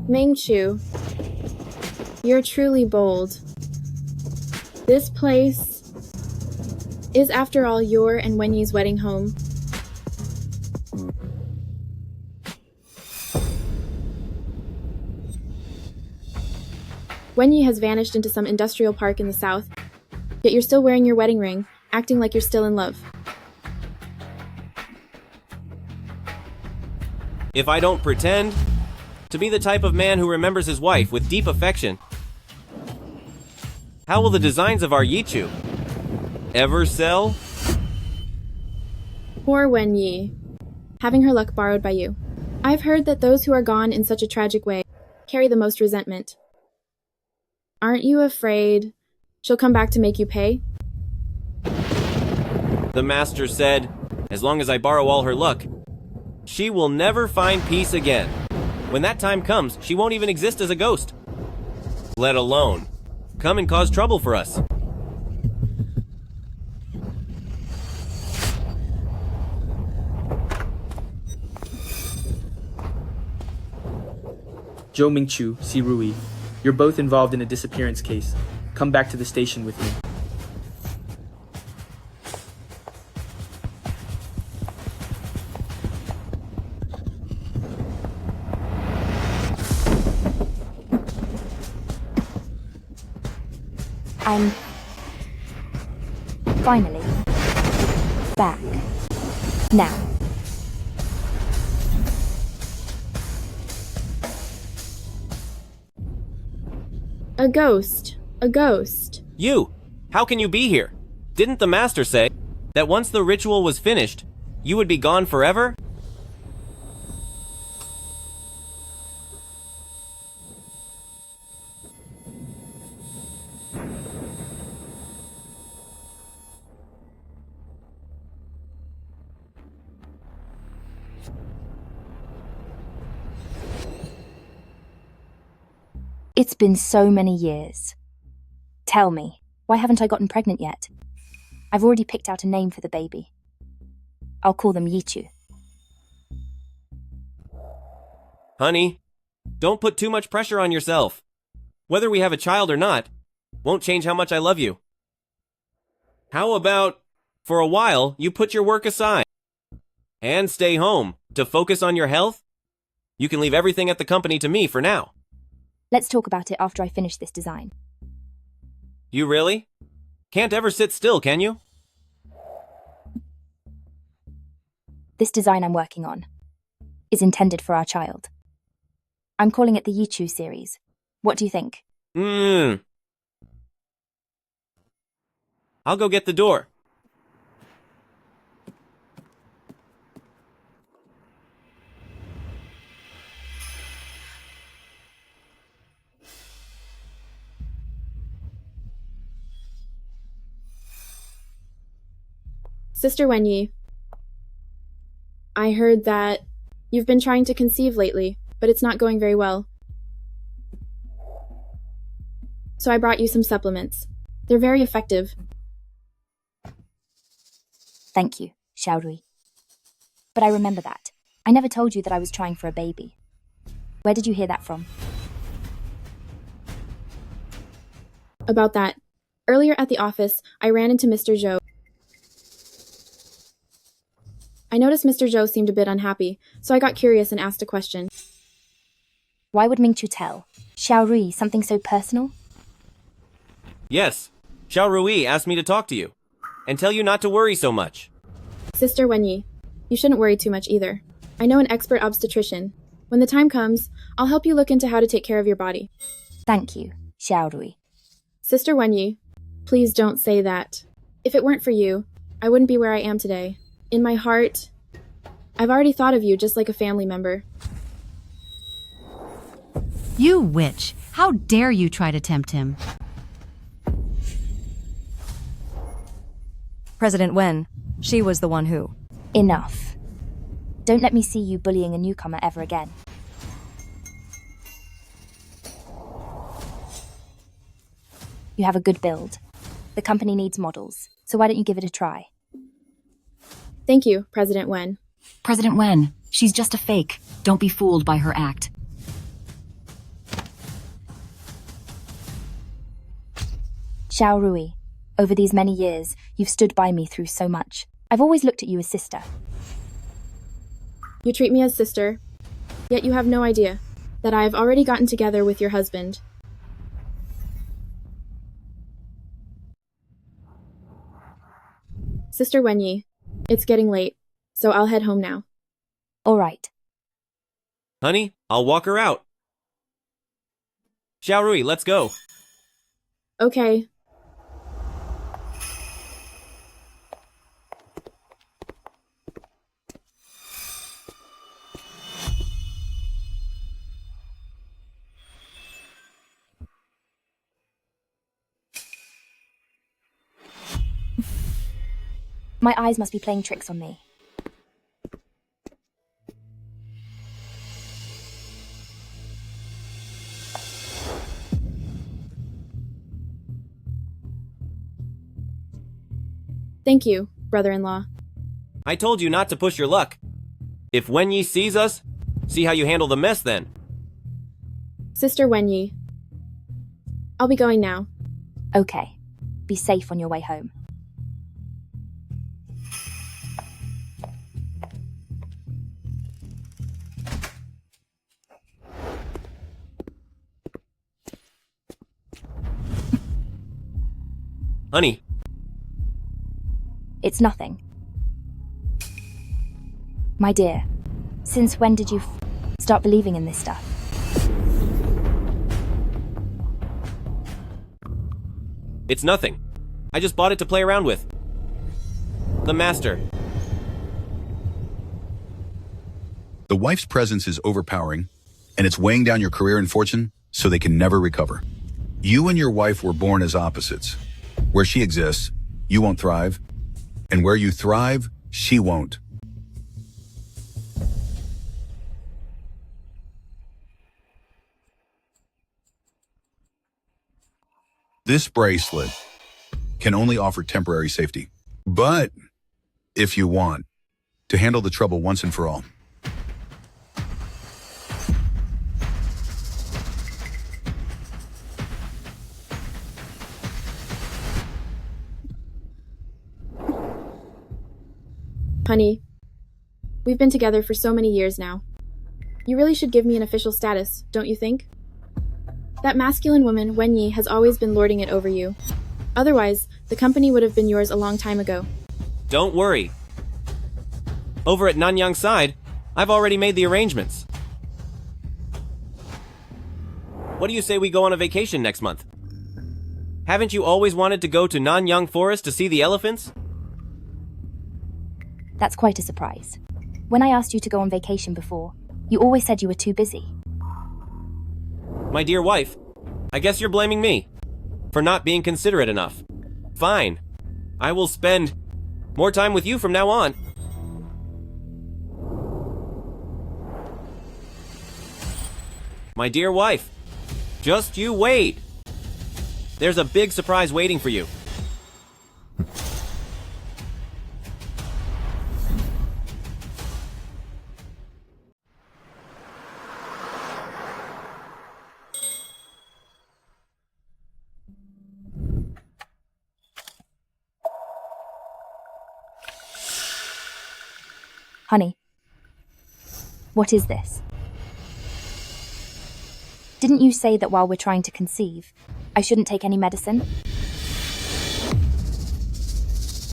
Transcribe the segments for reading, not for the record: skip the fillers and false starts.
Mingchu, you're truly bold. This place is, after all, your and Wen Yi's wedding home. Wen Yi has vanished into some industrial park in the south, yet you're still wearing your wedding ring, acting like you're still in love. If I don't pretend to be the type of man who remembers his wife with deep affection, how will the designs of our Yichu ever sell? Poor Wen Yi, having her luck borrowed by you. I've heard that those who are gone in such a tragic way carry the most resentment. Aren't you afraid she'll come back to make you pay? The master said, as long as I borrow all her luck, she will never find peace again. When that time comes, she won't even exist as a ghost. Let alone come and cause trouble for us. Zhou Mingchu, Si Rui, you're both involved in a disappearance case. Come back to the station with me. I'm finally back. Now. A ghost. A ghost. You! How can you be here? Didn't the master say that once the ritual was finished, you would be gone forever? It's been so many years. Tell me, why haven't I gotten pregnant yet? I've already picked out a name for the baby. I'll call them Yichu. Honey, don't put too much pressure on yourself. Whether we have a child or not won't change how much I love you. How about, for a while, you put your work aside and stay home to focus on your health? You can leave everything at the company to me for now. Let's talk about it after I finish this design. You really? Can't ever sit still, can you? This design I'm working on is intended for our child. I'm calling it the Yichu series. What do you think? I'll go get the door. Sister Wen Yi, I heard that you've been trying to conceive lately, but it's not going very well. So I brought you some supplements. They're very effective. Thank you, Si Rui. But I remember that. I never told you that I was trying for a baby. Where did you hear that from? About that, earlier at the office, I ran into Mr. Zhou. I noticed Mr. Zhou seemed a bit unhappy, so I got curious and asked a question. Why would Mingchu tell Si Rui something so personal? Yes, Si Rui asked me to talk to you and tell you not to worry so much. Sister Wen Yi, you shouldn't worry too much either. I know an expert obstetrician. When the time comes, I'll help you look into how to take care of your body. Thank you, Si Rui. Sister Wen Yi, please don't say that. If it weren't for you, I wouldn't be where I am today. In my heart, I've already thought of you just like a family member. You witch! How dare you try to tempt him? President Wen, she was the one who... Enough. Don't let me see you bullying a newcomer ever again. You have a good build. The company needs models, so why don't you give it a try? Thank you, President Wen. President Wen, she's just a fake. Don't be fooled by her act. Zhou Rui, over these many years, you've stood by me through so much. I've always looked at you as sister. You treat me as sister, yet you have no idea that I have already gotten together with your husband. Sister Wen Yi, it's getting late, so I'll head home now. All right. Honey, I'll walk her out. Xiao Rui, let's go. Okay. My eyes must be playing tricks on me. Thank you, brother-in-law. I told you not to push your luck. If Wen Yi sees us, see how you handle the mess then. Sister Wen Yi. I'll be going now. Okay. Be safe on your way home. Honey, It's nothing. My dear, since when did you start believing in this stuff? it's nothing. I just bought it to play around with. The master. The wife's presence is overpowering, and it's weighing down your career and fortune so they can never recover. You and your wife were born as opposites. Where she exists, you won't thrive, and where you thrive, she won't. This bracelet can only offer temporary safety, but if you want to handle the trouble once and for all. Honey, we've been together for so many years now. You really should give me an official status, don't you think? That masculine woman, Wen Yi, has always been lording it over you. Otherwise, the company would have been yours a long time ago. Don't worry. Over at Nanyang's side, I've already made the arrangements. What do you say we go on a vacation next month? Haven't you always wanted to go to Nanyang Forest to see the elephants? That's quite a surprise. When I asked you to go on vacation before, you always said you were too busy. My dear wife, I guess you're blaming me for not being considerate enough. Fine. I will spend more time with you from now on. My dear wife, just you wait. There's a big surprise waiting for you. Honey, what is this? Didn't you say that while we're trying to conceive, I shouldn't take any medicine?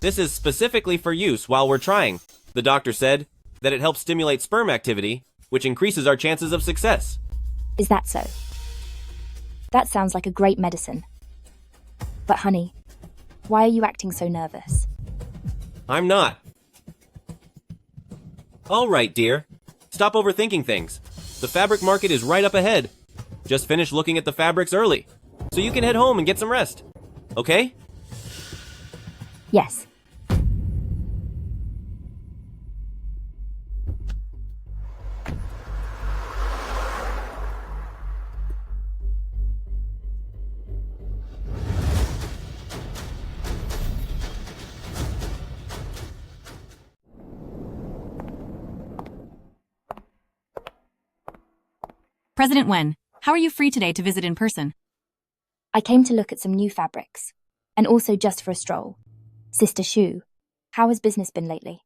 This is specifically for use while we're trying. The doctor said that it helps stimulate sperm activity, which increases our chances of success. Is that so? That sounds like a great medicine. But honey, why are you acting so nervous? I'm not. All right, dear. Stop overthinking things. The fabric market is right up ahead. Just finish looking at the fabrics early, so you can head home and get some rest. Okay? Yes. President Wen, how are you free today to visit in person? I came to look at some new fabrics. And also just for a stroll. Sister Shu, how has business been lately?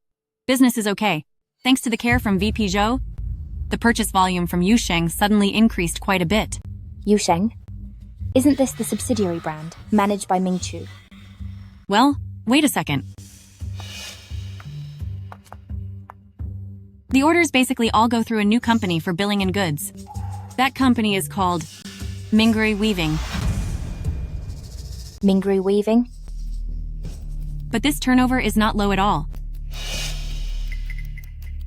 Business is okay. Thanks to the care from VP Zhou, the purchase volume from Yusheng suddenly increased quite a bit. Yusheng? Isn't this the subsidiary brand, managed by Mingchu? Well, wait a second. The orders basically all go through a new company for billing and goods. That company is called Mingrui Weaving. Mingrui Weaving? But this turnover is not low at all.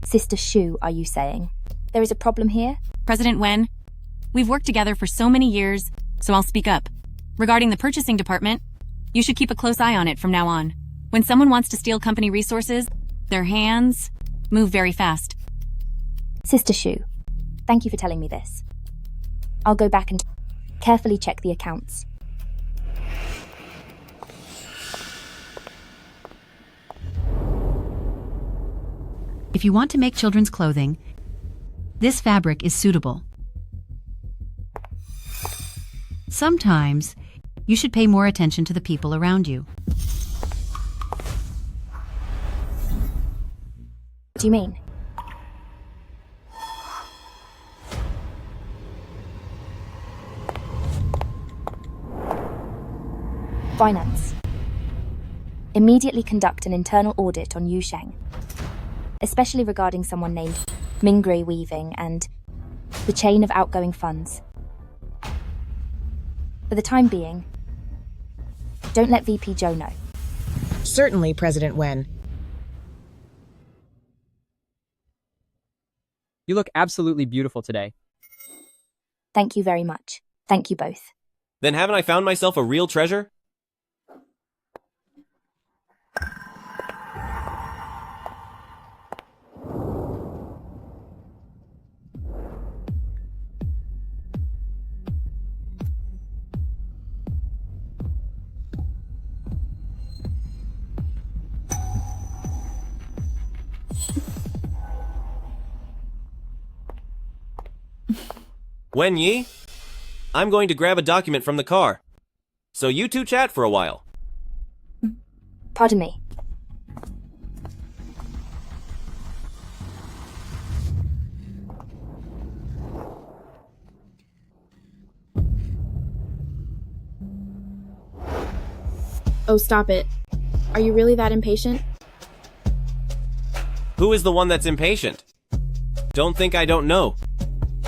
Sister Shu, are you saying? There is a problem here? President Wen, we've worked together for so many years, so I'll speak up. Regarding the purchasing department, you should keep a close eye on it from now on. When someone wants to steal company resources, their hands move very fast. Sister Shu, thank you for telling me this. I'll go back and carefully check the accounts. If you want to make children's clothing, this fabric is suitable. Sometimes, you should pay more attention to the people around you. What do you mean? Finance. Immediately conduct an internal audit on Yusheng, especially regarding someone named Mingrui Weaving and the chain of outgoing funds. For the time being, don't let VP Zhou know. Certainly, President Wen. You look absolutely beautiful today. Thank you very much. Thank you both. Then haven't I found myself a real treasure? Wen Yi, I'm going to grab a document from the car. So you two chat for a while. Pardon me. Oh, stop it. Are you really that impatient? Who is the one that's impatient? Don't think I don't know.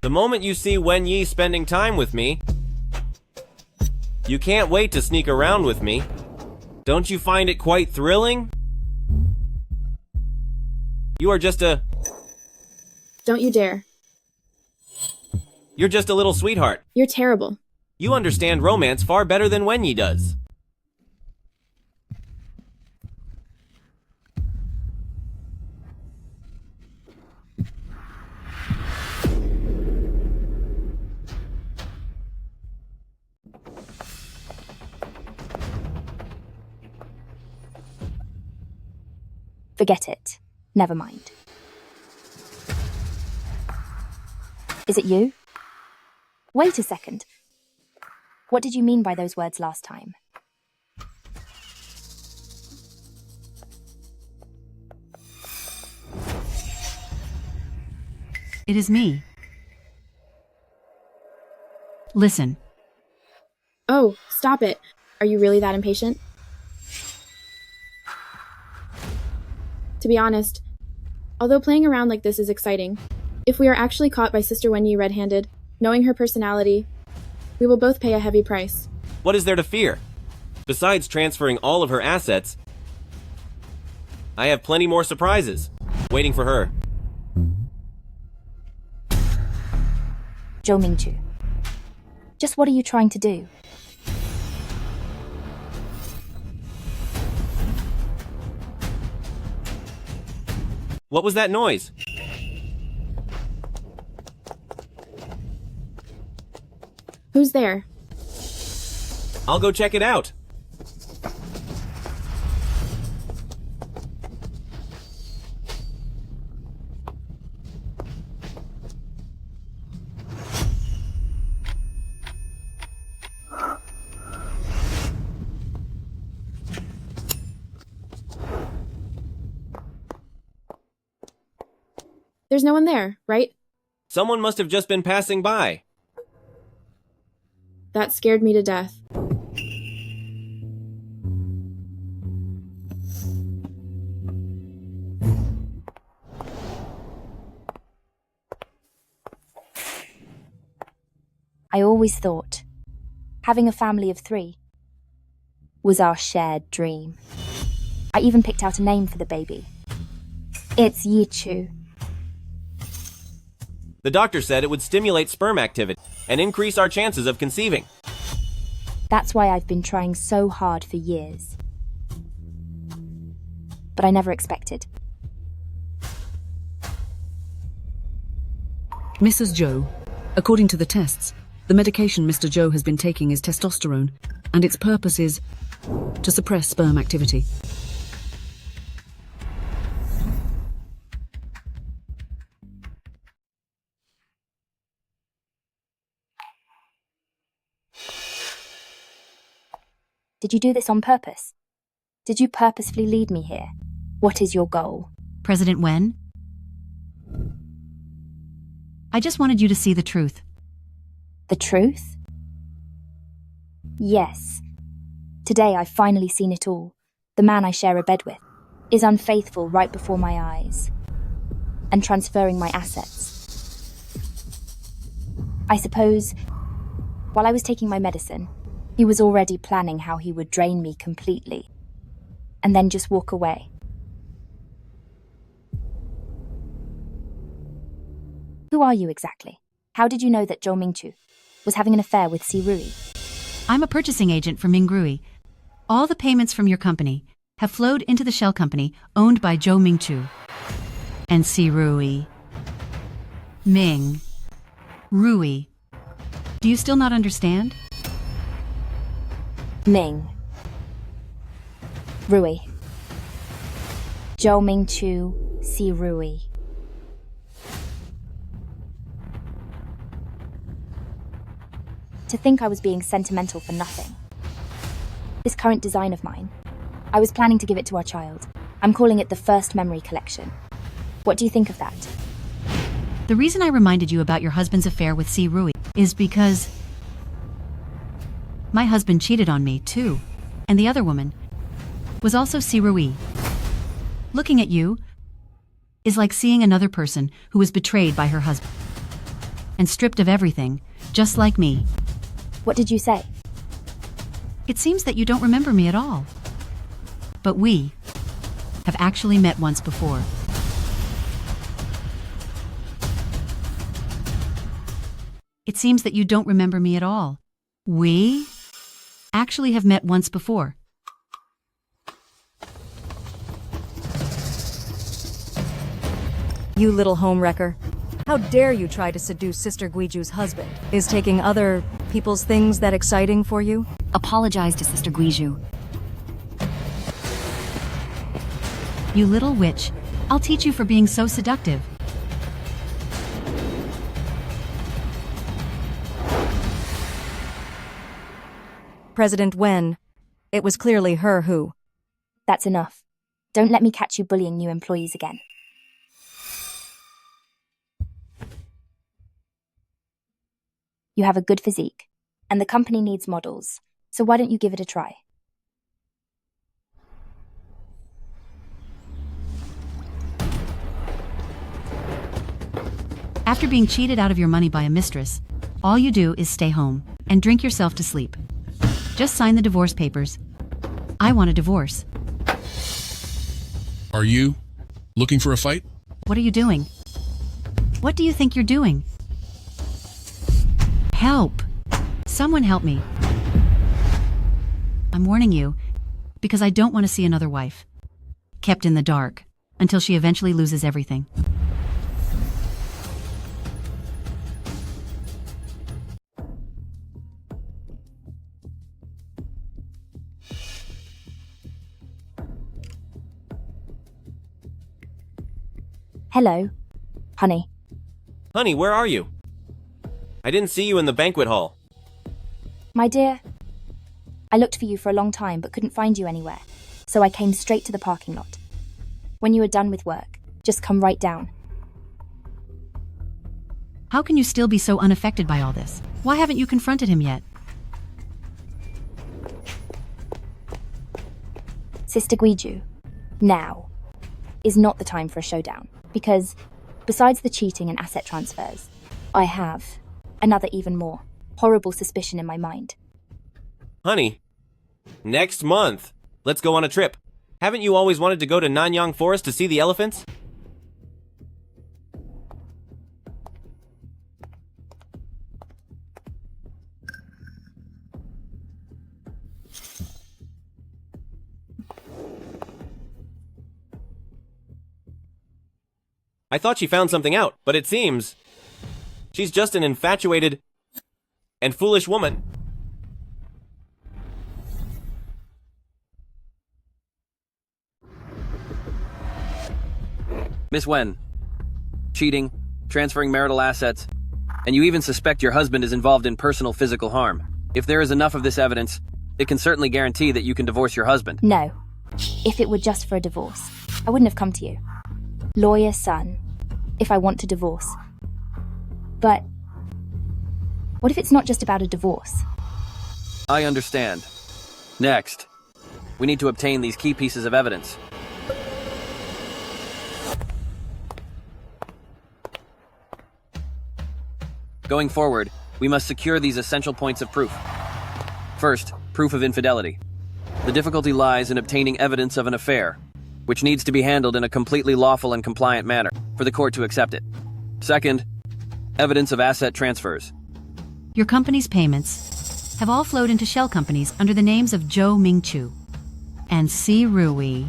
The moment you see Wen Yi spending time with me, you can't wait to sneak around with me. Don't you find it quite thrilling? You are just a... Don't you dare. You're just a little sweetheart. You're terrible. You understand romance far better than Wen Yi does. Forget it. Never mind. Is it you? Wait a second. What did you mean by those words last time? It is me. Listen. Oh, stop it. Are you really that impatient? To be honest, although playing around like this is exciting, if we are actually caught by Sister Wen Yi red-handed, knowing her personality, we will both pay a heavy price. What is there to fear? Besides transferring all of her assets, I have plenty more surprises waiting for her. Zhou Mingchu. Just what are you trying to do? What was that noise? Who's there? I'll go check it out. There's no one there, right? Someone must have just been passing by. That scared me to death. I always thought having a family of 3 was our shared dream. I even picked out a name for the baby. It's Gui Ju. The doctor said it would stimulate sperm activity and increase our chances of conceiving. That's why I've been trying so hard for years. But I never expected. Mrs. Zhou, according to the tests, the medication Mr. Zhou has been taking is testosterone, and its purpose is to suppress sperm activity. Did you do this on purpose? Did you purposefully lead me here? What is your goal? President Wen? I just wanted you to see the truth. The truth? Yes. Today I've finally seen it all. The man I share a bed with is unfaithful right before my eyes and transferring my assets. I suppose while I was taking my medicine, he was already planning how he would drain me completely and then just walk away. Who are you exactly? How did you know that Zhou Mingchu was having an affair with Si Rui? I'm a purchasing agent for Rui. All the payments from your company have flowed into the shell company owned by Zhou Mingchu and Si Rui. Rui. Do you still not understand? Rui. Zhou Mingchu, Si Rui. To think I was being sentimental for nothing. This current design of mine, I was planning to give it to our child. I'm calling it the first memory collection. What do you think of that? The reason I reminded you about your husband's affair with Si Rui is because my husband cheated on me, too. And the other woman was also Si Rui. Looking at you is like seeing another person who was betrayed by her husband and stripped of everything, just like me. What did you say? It seems that you don't remember me at all. But we have actually met once before. It seems that you don't remember me at all. We actually have met once before. You little homewrecker. How dare you try to seduce Sister Gui Ju's husband? Is taking other people's things that exciting for you? Apologize to Sister Gui Ju. You little witch. I'll teach you for being so seductive. President Wen. It was clearly her who. That's enough. Don't let me catch you bullying new employees again. You have a good physique, and the company needs models, so why don't you give it a try? After being cheated out of your money by a mistress, all you do is stay home and drink yourself to sleep. Just sign the divorce papers. I want a divorce. Are you looking for a fight? What are you doing? What do you think you're doing? Help! Someone help me. I'm warning you, because I don't want to see another wife. Kept in the dark, until she eventually loses everything. Hello, honey. Honey, where are you? I didn't see you in the banquet hall. My dear, I looked for you for a long time but couldn't find you anywhere, so I came straight to the parking lot. When you are done with work, just come right down. How can you still be so unaffected by all this? Why haven't you confronted him yet? Sister Gui Ju, now is not the time for a showdown, because besides the cheating and asset transfers, I have another even more horrible suspicion in my mind. Honey, next month, let's go on a trip. Haven't you always wanted to go to Nanyang Forest to see the elephants? I thought she found something out, but it seems she's just an infatuated and foolish woman. Miss Wen, cheating, transferring marital assets, and you even suspect your husband is involved in personal physical harm. If there is enough of this evidence, it can certainly guarantee that you can divorce your husband. No. If it were just for a divorce, I wouldn't have come to you. Lawyer, son, if I want to divorce. But what if it's not just about a divorce? I understand. Next, we need to obtain these key pieces of evidence. Going forward, we must secure these essential points of proof. First, proof of infidelity. The difficulty lies in obtaining evidence of an affair, which needs to be handled in a completely lawful and compliant manner for the court to accept it. Second, evidence of asset transfers. Your company's payments have all flowed into shell companies under the names of Zhou Mingchu and Si Rui.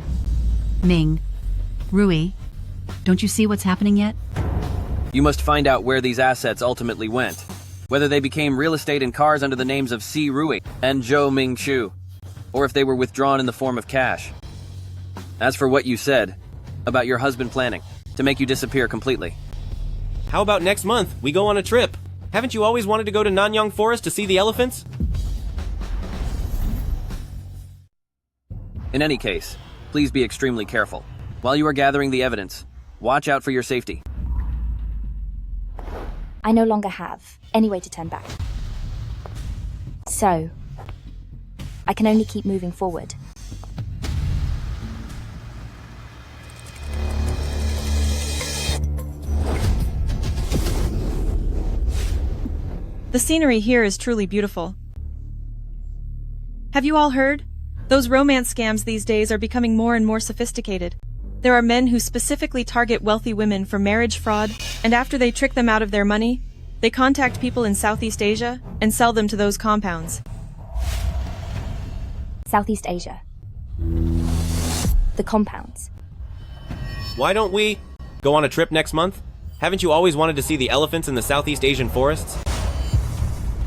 Rui, don't you see what's happening yet? You must find out where these assets ultimately went, whether they became real estate and cars under the names of Si Rui and Zhou Mingchu, or if they were withdrawn in the form of cash. As for what you said about your husband planning to make you disappear completely. How about next month we go on a trip? Haven't you always wanted to go to Nanyang Forest to see the elephants? In any case, please be extremely careful. While you are gathering the evidence, watch out for your safety. I no longer have any way to turn back. So, I can only keep moving forward. The scenery here is truly beautiful. Have you all heard? Those romance scams these days are becoming more and more sophisticated. There are men who specifically target wealthy women for marriage fraud, and after they trick them out of their money, they contact people in Southeast Asia and sell them to those compounds. Southeast Asia. The compounds. Why don't we go on a trip next month? Haven't you always wanted to see the elephants in the Southeast Asian forests?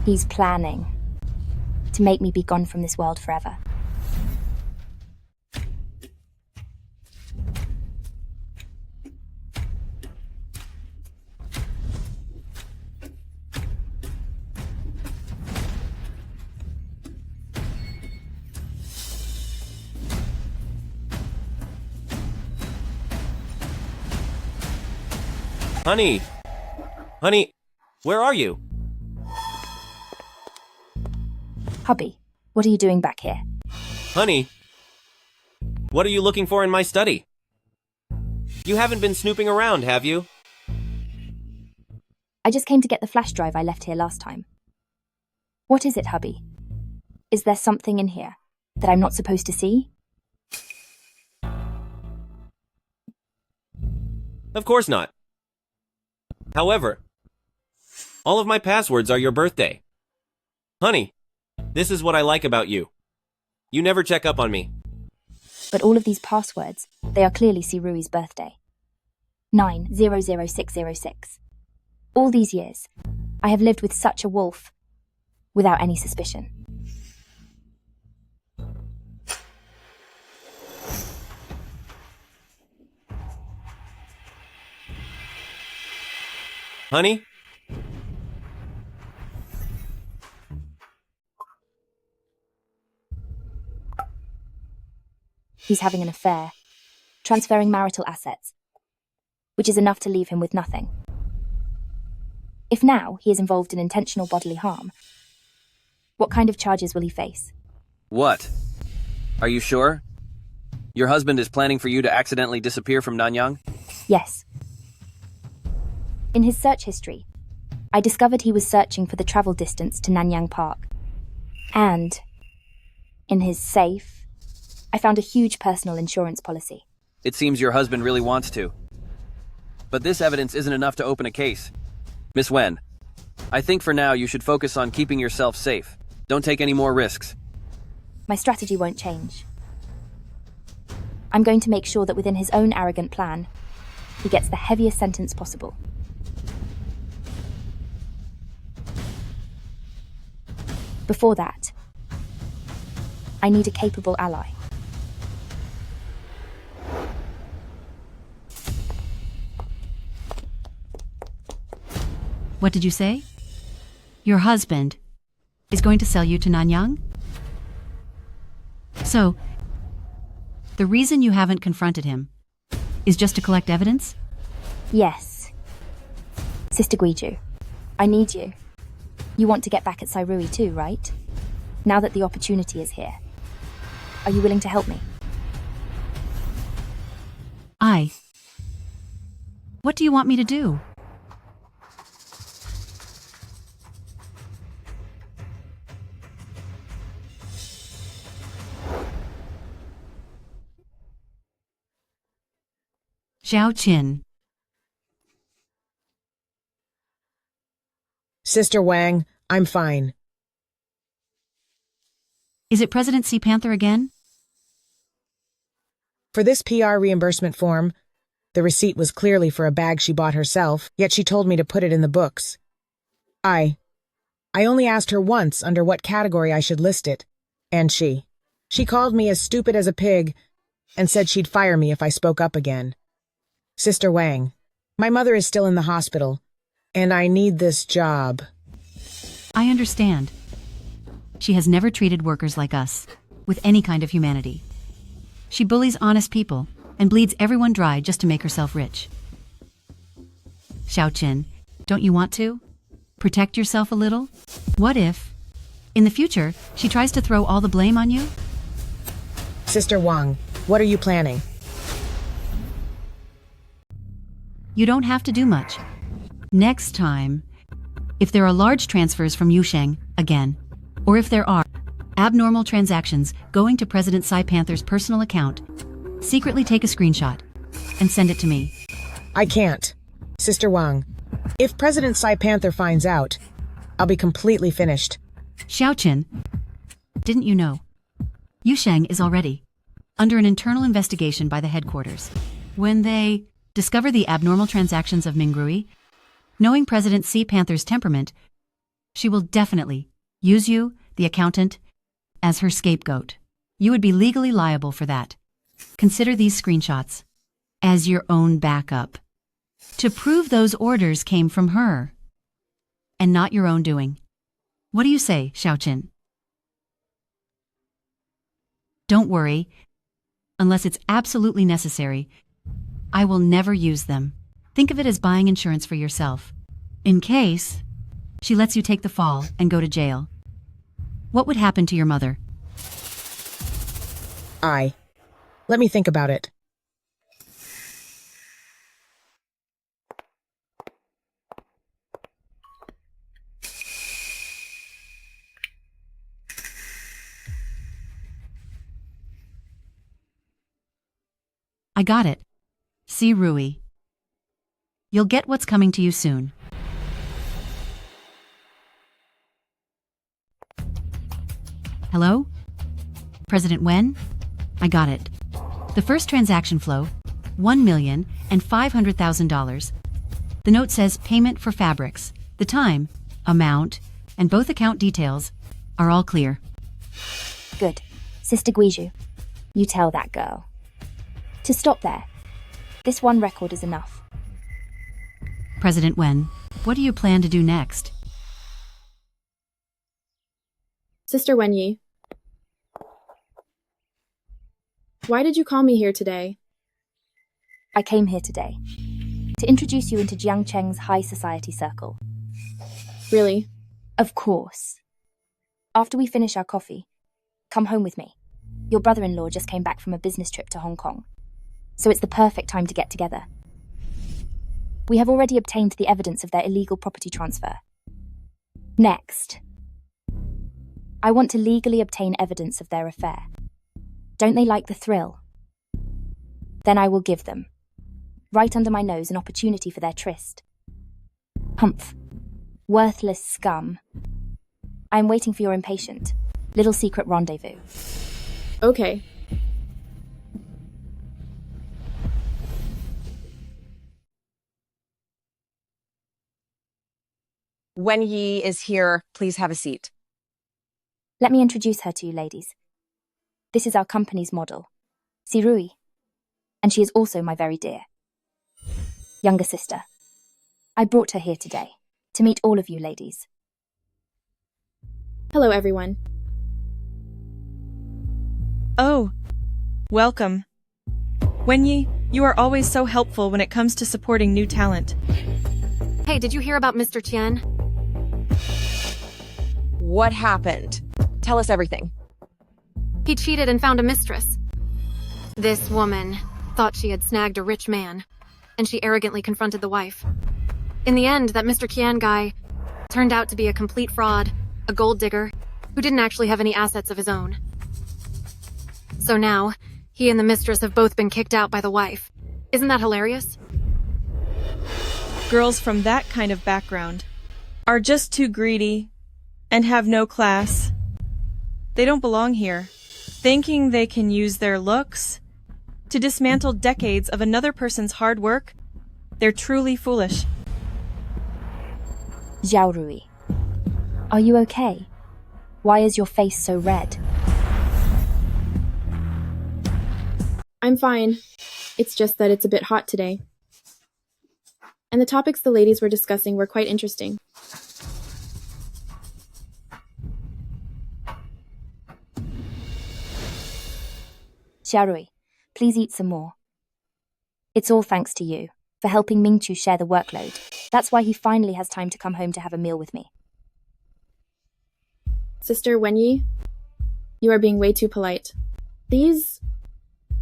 He's planning to make me be gone from this world forever. Honey, where are you? Hubby, what are you doing back here? Honey, what are you looking for in my study? You haven't been snooping around, have you? I just came to get the flash drive I left here last time. What is it, hubby? Is there something in here that I'm not supposed to see? Of course not. However, all of my passwords are your birthday. Honey, this is what I like about you. You never check up on me. But all of these passwords, they are clearly Si Rui's birthday. 900606. All these years, I have lived with such a wolf, without any suspicion. Honey? He's having an affair, transferring marital assets, which is enough to leave him with nothing. If now he is involved in intentional bodily harm, what kind of charges will he face? What? Are you sure? Your husband is planning for you to accidentally disappear from Nanyang? Yes. In his search history, I discovered he was searching for the travel distance to Nanyang Park. And in his safe, I found a huge personal insurance policy. It seems your husband really wants to. But this evidence isn't enough to open a case. Miss Wen, I think for now you should focus on keeping yourself safe. Don't take any more risks. My strategy won't change. I'm going to make sure that within his own arrogant plan, he gets the heaviest sentence possible. Before that, I need a capable ally. What did you say? Your husband is going to sell you to Nanyang? So, the reason you haven't confronted him is just to collect evidence? Yes. Sister Gui Ju, I need you. You want to get back at Si Rui too, right? Now that the opportunity is here. Are you willing to help me? What do you want me to do? Zhao Qin. Sister Wang, I'm fine. Is it President Sea Panther again? For this PR reimbursement form, the receipt was clearly for a bag she bought herself, yet she told me to put it in the books. I only asked her once under what category I should list it, and she called me as stupid as a pig and said she'd fire me if I spoke up again. Sister Wang, my mother is still in the hospital, and I need this job. I understand. She has never treated workers like us with any kind of humanity. She bullies honest people and bleeds everyone dry just to make herself rich. Zhao Qin, don't you want to? Protect yourself a little? What if, in the future, she tries to throw all the blame on you? Sister Wang, what are you planning? You don't have to do much. Next time, if there are large transfers from Yusheng again, or if there are abnormal transactions going to President Si Panther's personal account, secretly take a screenshot and send it to me. I can't. Sister Wang, if President Si Panther finds out, I'll be completely finished. Zhao Qin, didn't you know? Yusheng is already under an internal investigation by the headquarters. When they discover the abnormal transactions of Mingrui, knowing President Sea Panther's temperament, she will definitely use you, the accountant, as her scapegoat. You would be legally liable for that. Consider these screenshots as your own backup to prove those orders came from her and not your own doing. What do you say, Zhao Qin? Don't worry. Unless it's absolutely necessary, I will never use them. Think of it as buying insurance for yourself, in case she lets you take the fall and go to jail. What would happen to your mother? Let me think about it. I got it. Si Rui. You'll get what's coming to you soon. Hello? President Wen? I got it. The first transaction flow, $1,500,000. The note says payment for fabrics. The time, amount, and both account details are all clear. Good. Sister Gui Ju, you tell that girl to stop there. This one record is enough. President Wen, what do you plan to do next? Sister Wen Yi, why did you call me here today? I came here today to introduce you into Jiang Cheng's high society circle. Really? Of course. After we finish our coffee, come home with me. Your brother-in-law just came back from a business trip to Hong Kong, so it's the perfect time to get together. We have already obtained the evidence of their illegal property transfer. Next, I want to legally obtain evidence of their affair. Don't they like the thrill? Then I will give them, right under my nose, an opportunity for their tryst. Humph. Worthless scum. I am waiting for your impatient little secret rendezvous. Okay. Wen Yi is here. Please have a seat. Let me introduce her to you, ladies. This is our company's model, Si Rui, and she is also my very dear younger sister. I brought her here today to meet all of you ladies. Hello, everyone. Oh, welcome. Wen Yi, you are always so helpful when it comes to supporting new talent. Hey, did you hear about Mr. Tian? What happened? Tell us everything. He cheated and found a mistress. This woman thought she had snagged a rich man, and she arrogantly confronted the wife. In the end, that Mr. Qian guy turned out to be a complete fraud, a gold digger, who didn't actually have any assets of his own. So now, he and the mistress have both been kicked out by the wife. Isn't that hilarious? Girls from that kind of background are just too greedy and have no class. They don't belong here, thinking they can use their looks to dismantle decades of another person's hard work. They're truly foolish. Zhou Rui, are you okay? Why is your face so red? I'm fine. It's just that it's a bit hot today. And the topics the ladies were discussing were quite interesting. Xia Rui, please eat some more. It's all thanks to you, for helping Mingchu share the workload. That's why he finally has time to come home to have a meal with me. Sister Wen Yi, you are being way too polite. These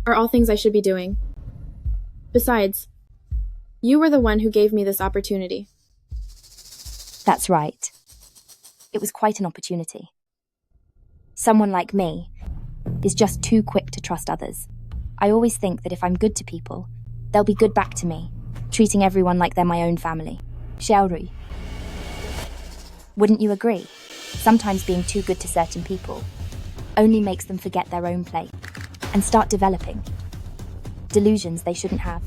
are all things I should be doing. Besides, you were the one who gave me this opportunity. That's right. It was quite an opportunity. Someone like me is just too quick to trust others. I always think that if I'm good to people, they'll be good back to me, treating everyone like they're my own family. Xiao Rui. Wouldn't you agree? Sometimes being too good to certain people only makes them forget their own place and start developing delusions they shouldn't have.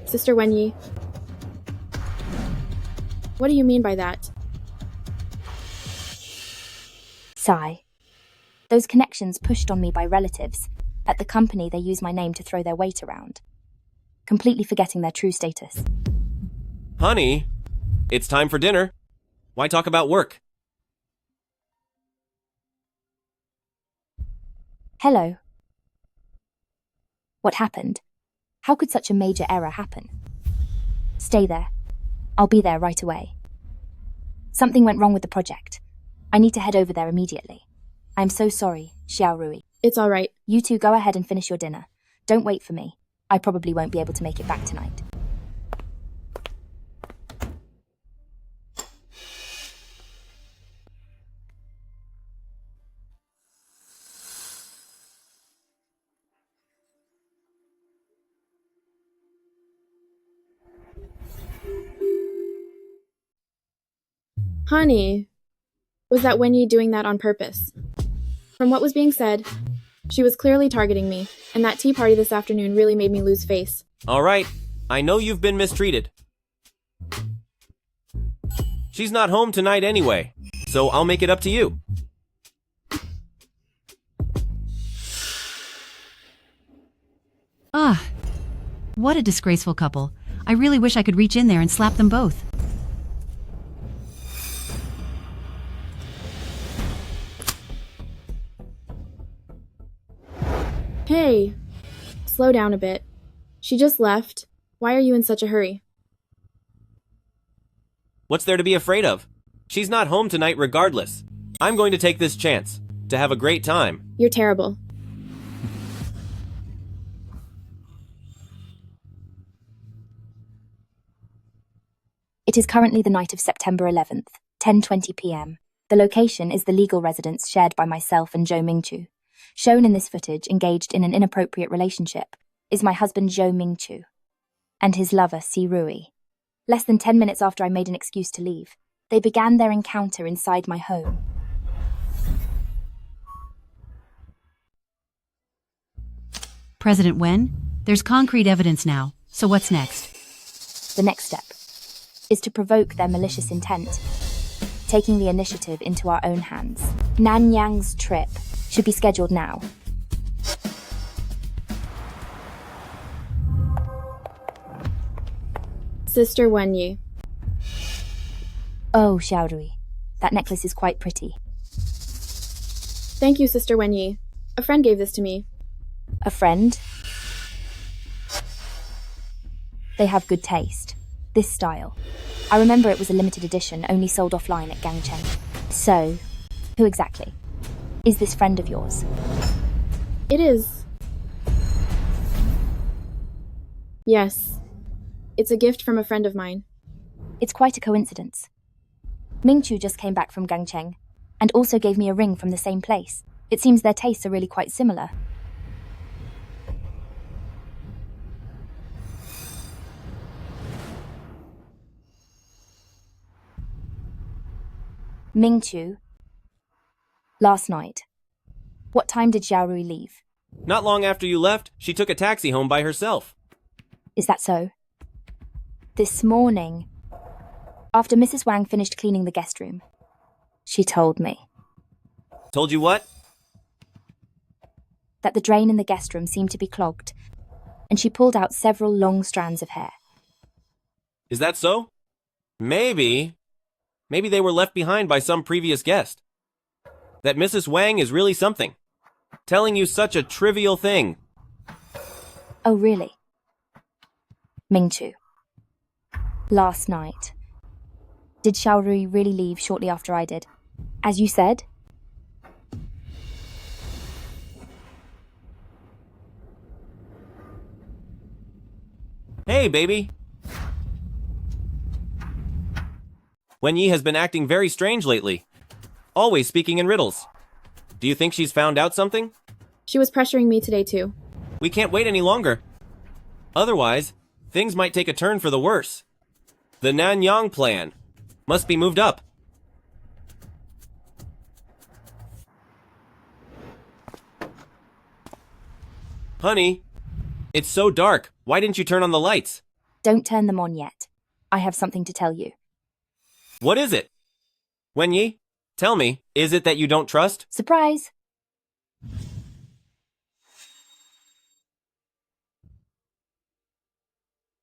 Sister Wen Yi, what do you mean by that? Sigh. Those connections pushed on me by relatives. At the company, they use my name to throw their weight around, completely forgetting their true status. Honey, it's time for dinner. Why talk about work? Hello. What happened? How could such a major error happen? Stay there. I'll be there right away. Something went wrong with the project. I need to head over there immediately. I'm so sorry, Xiao Rui. It's all right. You two go ahead and finish your dinner. Don't wait for me. I probably won't be able to make it back tonight. Honey, was that Wen Yi doing that on purpose? From what was being said, she was clearly targeting me, and that tea party this afternoon really made me lose face. All right, I know you've been mistreated. She's not home tonight anyway, so I'll make it up to you. Ah, what a disgraceful couple. I really wish I could reach in there and slap them both. Hey, slow down a bit. She just left. Why are you in such a hurry? What's there to be afraid of? She's not home tonight regardless. I'm going to take this chance to have a great time. You're terrible. It is currently the night of September 11th, 10:20 p.m. The location is the legal residence shared by myself and Zhou Mingchu. Shown in this footage, engaged in an inappropriate relationship, is my husband Zhou Mingchu and his lover Si Rui. Less than 10 minutes after I made an excuse to leave, they began their encounter inside my home. President Wen, there's concrete evidence now, so what's next? The next step is to provoke their malicious intent, taking the initiative into our own hands. Nanyang's trip should be scheduled now. Sister Wen Yi. Oh, Si Rui, that necklace is quite pretty. Thank you, Sister Wen Yi. A friend gave this to me. A friend? They have good taste. This style. I remember it was a limited edition, only sold offline at Gangcheng. So, who exactly is this friend of yours? It is. Yes. It's a gift from a friend of mine. It's quite a coincidence. Mingchu just came back from Gangcheng and also gave me a ring from the same place. It seems their tastes are really quite similar. Mingchu, last night. What time did Si Rui leave? Not long after you left, she took a taxi home by herself. Is that so? This morning, after Mrs. Wang finished cleaning the guest room, she told me. Told you what? That the drain in the guest room seemed to be clogged, and she pulled out several long strands of hair. Is that so? Maybe they were left behind by some previous guest. That Mrs. Wang is really something. Telling you such a trivial thing. Oh, really? Mingchu. Last night. Did Si Rui really leave shortly after I did? As you said? Hey, baby. Wen Yi has been acting very strange lately. Always speaking in riddles. Do you think she's found out something? She was pressuring me today, too. We can't wait any longer. Otherwise, things might take a turn for the worse. The Nanyang plan must be moved up. Honey, it's so dark. Why didn't you turn on the lights? Don't turn them on yet. I have something to tell you. What is it? Wen Yi, tell me, is it that you don't trust? Surprise!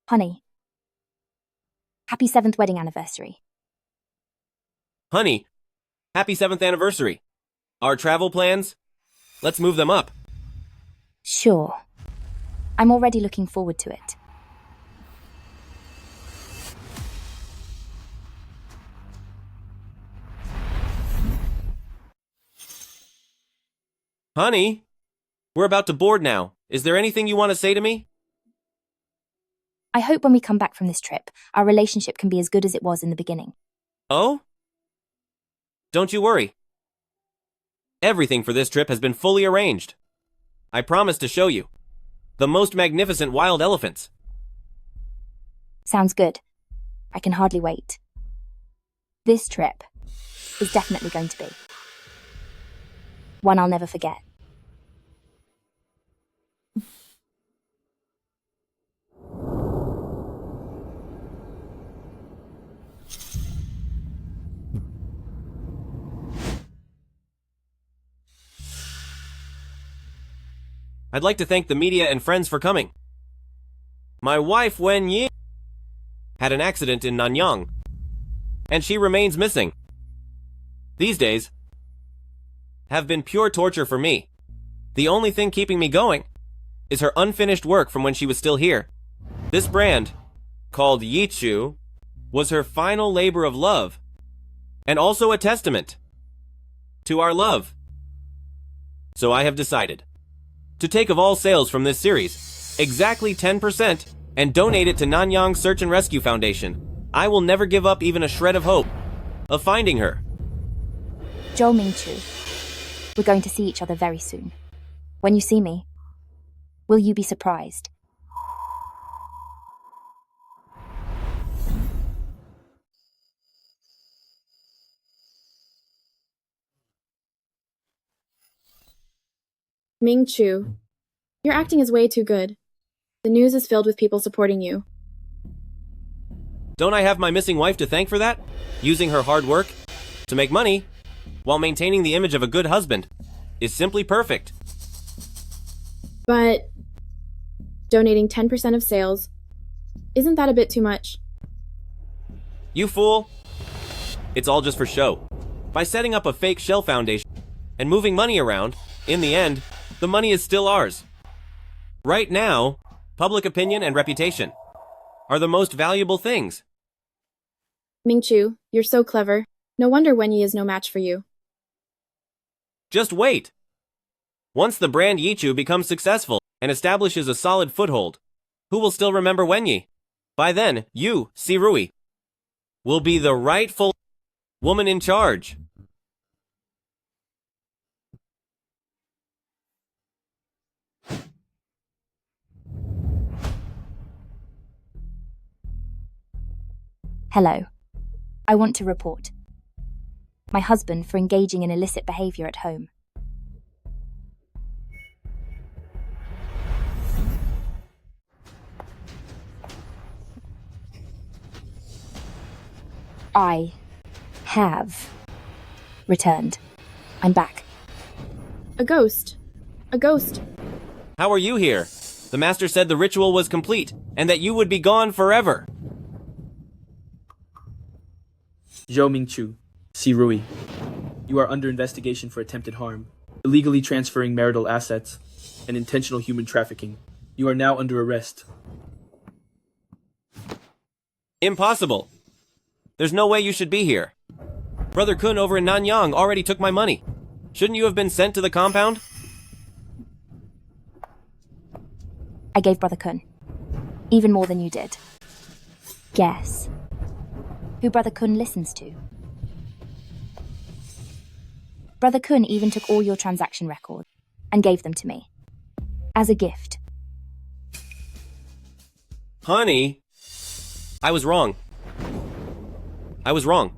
Honey, happy 7th wedding anniversary. Honey, happy 7th anniversary. Our travel plans? Let's move them up. Sure. I'm already looking forward to it. Honey, we're about to board now. Is there anything you want to say to me? I hope when we come back from this trip, our relationship can be as good as it was in the beginning. Oh? Don't you worry. Everything for this trip has been fully arranged. I promise to show you. The most magnificent wild elephants. Sounds good. I can hardly wait. This trip is definitely going to be one I'll never forget. I'd like to thank the media and friends for coming. My wife, Wen Yi, had an accident in Nanyang, and she remains missing. These days have been pure torture for me. The only thing keeping me going is her unfinished work from when she was still here. This brand, called Yichu, was her final labor of love, and also a testament to our love. So I have decided to take of all sales from this series, exactly 10%, and donate it to Nanyang Search and Rescue Foundation. I will never give up even a shred of hope of finding her. Zhou Mingchu, we're going to see each other very soon. When you see me, will you be surprised? Mingchu, your acting is way too good. The news is filled with people supporting you. Don't I have my missing wife to thank for that? Using her hard work to make money while maintaining the image of a good husband is simply perfect. But donating 10% of sales, isn't that a bit too much? You fool! It's all just for show. By setting up a fake shell foundation and moving money around, in the end, the money is still ours. Right now, public opinion and reputation are the most valuable things. Mingchu, you're so clever. No wonder Wen Yi is no match for you. Just wait! Once the brand Yichu becomes successful and establishes a solid foothold, who will still remember Wen Yi? By then, you, Si Rui, will be the rightful woman in charge. Hello. I want to report my husband for engaging in illicit behavior at home. I have returned. I'm back. A ghost. A ghost. How are you here? The master said the ritual was complete and that you would be gone forever. Zhou Mingchu, Si Rui, you are under investigation for attempted harm, illegally transferring marital assets, and intentional human trafficking. You are now under arrest. Impossible. There's no way you should be here. Brother Kun over in Nanyang already took my money. Shouldn't you have been sent to the compound? I gave Brother Kun even more than you did. Guess who Brother Kun listens to? Brother Kun even took all your transaction records and gave them to me as a gift. Honey, I was wrong. I was wrong.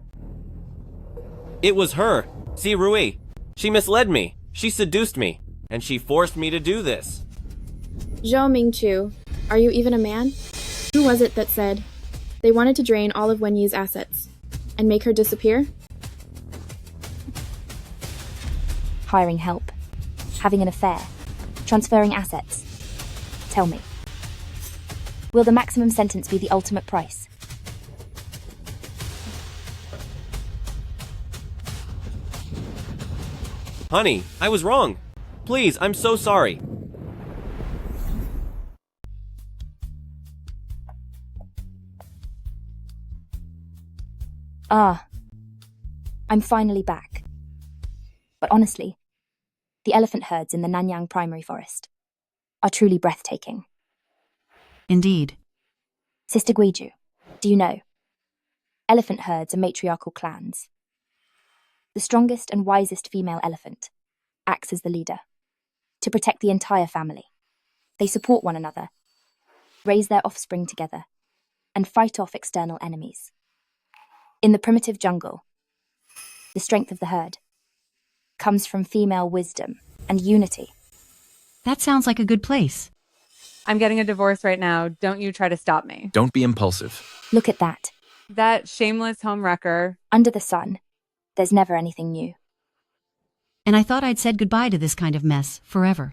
It was her, Si Rui. She misled me. She seduced me. And she forced me to do this. Zhou Mingchu, are you even a man? Who was it that said they wanted to drain all of Wen Yi's assets and make her disappear? Hiring help, having an affair, transferring assets. Tell me, will the maximum sentence be the ultimate price? Honey, I was wrong. Please, I'm so sorry. I'm finally back. But honestly, the elephant herds in the Nanyang primary forest are truly breathtaking. Indeed. Sister Gui Ju, do you know? Elephant herds are matriarchal clans. The strongest and wisest female elephant acts as the leader to protect the entire family. They support one another, raise their offspring together, and fight off external enemies. In the primitive jungle, the strength of the herd comes from female wisdom and unity. That sounds like a good place. I'm getting a divorce right now. Don't you try to stop me. Don't be impulsive. Look at that. That shameless homewrecker. Under the sun, there's never anything new. And I thought I'd said goodbye to this kind of mess forever.